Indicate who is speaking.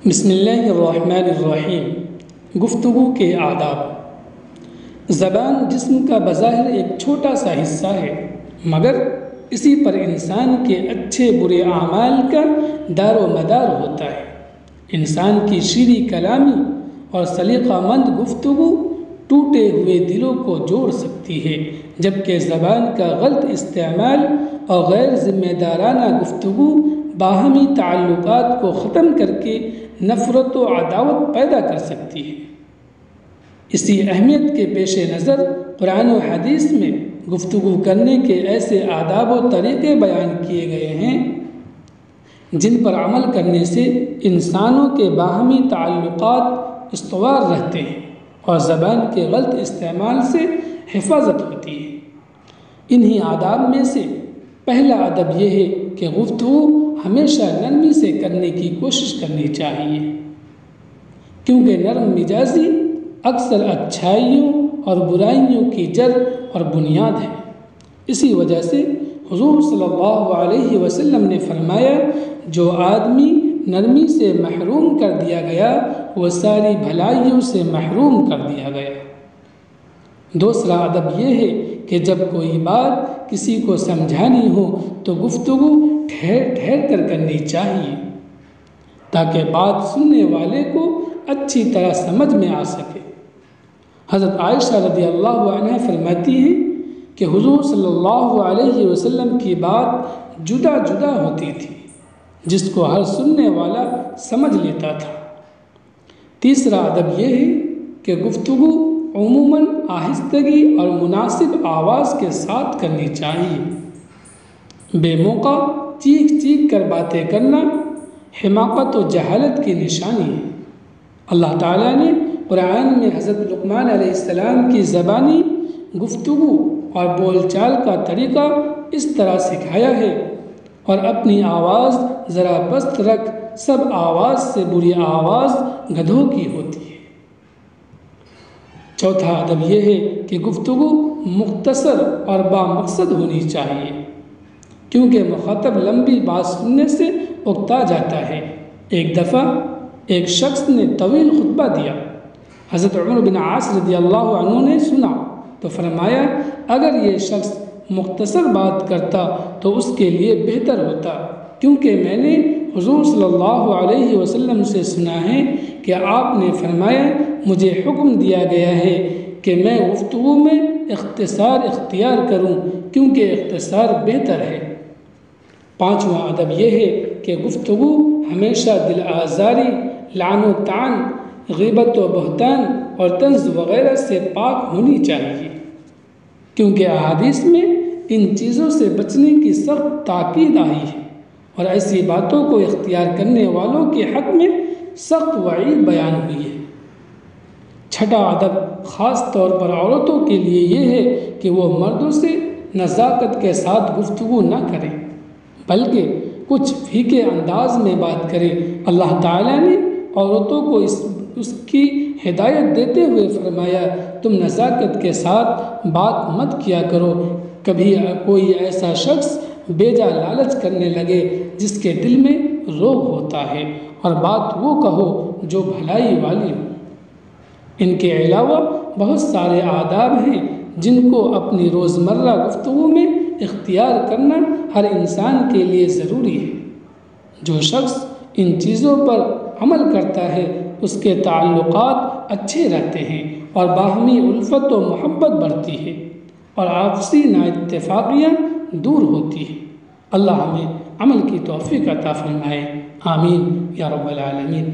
Speaker 1: بسم اللہ الرحمن الرحیم۔ گفتگو کے آداب۔ زبان جسم کا بظاہر ایک چھوٹا سا حصہ ہے، مگر اسی پر انسان کے اچھے برے اعمال کا دار و مدار ہوتا ہے۔ انسان کی شیریں کلامی اور سلیقہ مند گفتگو ٹوٹے ہوئے دلوں کو جوڑ سکتی ہے، جبکہ زبان کا غلط استعمال اور غیر ذمہ دارانہ گفتگو باہمی تعلقات کو ختم کر کے نفرت و عداوت پیدا کر سکتی ہے۔ اسی اہمیت کے پیش نظر قرآن و حدیث میں گفتگو کرنے کے ایسے آداب و طریقے بیان کیے گئے ہیں جن پر عمل کرنے سے انسانوں کے باہمی تعلقات استوار رہتے ہیں اور زبان کے غلط استعمال سے حفاظت ہوتی ہے۔ انہی آداب میں سے پہلا ادب یہ ہے کہ گفتگو ہمیشہ نرمی سے کرنے کی کوشش کرنی چاہیے، کیونکہ نرم مزاجی اکثر اچھائیوں اور برائیوں کی جڑ اور بنیاد ہے۔ اسی وجہ سے حضور صلی اللہ علیہ وسلم نے فرمایا، جو آدمی نرمی سے محروم کر دیا گیا وہ ساری بھلائیوں سے محروم کر دیا گیا۔ دوسرا ادب یہ ہے کہ جب کوئی بات کسی کو سمجھانی ہو تو گفتگو ٹھہر ٹھہر کر کرنی چاہیے، تاکہ بات سننے والے کو اچھی طرح سمجھ میں آ سکے۔ حضرت عائشہ رضی اللہ عنہ فرماتی ہیں کہ حضور صلی اللہ علیہ وسلم کی بات جدا جدا ہوتی تھی، جس کو ہر سننے والا سمجھ لیتا تھا۔ تیسرا ادب یہ ہے کہ گفتگو عموماً آہستگی اور مناسب آواز کے ساتھ کرنی چاہیے۔ بے موقع چیخ چیخ کر باتیں کرنا حماقت و جہالت کی نشانی ہے۔ اللہ تعالیٰ نے قرآن میں حضرت لقمان علیہ السلام کی زبانی گفتگو اور بول چال کا طریقہ اس طرح سکھایا ہے، اور اپنی آواز ذرا پست رکھ، سب آواز سے بری آواز گدھوں کی ہوتی ہے۔ چوتھا ادب یہ ہے کہ گفتگو مختصر اور بامقصد ہونی چاہیے، کیونکہ مخاطب لمبی بات سننے سے اکتا جاتا ہے۔ ایک دفعہ ایک شخص نے طویل خطبہ دیا۔ حضرت عمر بن عاص رضی اللہ عنہ نے سنا تو فرمایا، اگر یہ شخص مختصر بات کرتا تو اس کے لیے بہتر ہوتا، کیونکہ میں نے حضور صلی اللہ علیہ وسلم سے سنا ہے کہ آپ نے فرمایا، مجھے حکم دیا گیا ہے کہ میں گفتگو میں اختصار اختیار کروں، کیونکہ اختصار بہتر ہے۔ پانچواں ادب یہ ہے کہ گفتگو ہمیشہ دل آزاری، لعن و طعن، غیبت و بہتان اور طنز وغیرہ سے پاک ہونی چاہیے، کیونکہ احادیث میں ان چیزوں سے بچنے کی سخت تاکید آئی ہے، اور ایسی باتوں کو اختیار کرنے والوں کے حق میں سخت وعید بیان ہوئی ہے۔ چھٹا ادب خاص طور پر عورتوں کے لیے یہ ہے کہ وہ مردوں سے نزاکت کے ساتھ گفتگو نہ کریں، بلکہ کچھ پھیکے انداز میں بات کریں۔ اللہ تعالیٰ نے عورتوں کو اس کی ہدایت دیتے ہوئے فرمایا، تم نزاکت کے ساتھ بات مت کیا کرو، کبھی کوئی ایسا شخص بیجا لالچ کرنے لگے جس کے دل میں روگ ہوتا ہے، اور بات وہ کہو جو بھلائی والی ہو۔ ان کے علاوہ بہت سارے آداب ہیں جن کو اپنی روزمرہ گفتگو میں اختیار کرنا ہر انسان کے لیے ضروری ہے۔ جو شخص ان چیزوں پر عمل کرتا ہے اس کے تعلقات اچھے رہتے ہیں اور باہمی الفت و محبت بڑھتی ہے، اور آپسی نااتفاقیاں دور ہوتی ہیں۔ اللہ ہمیں عمل کی توفیق عطا فرمائے، آمین یا رب العالمین۔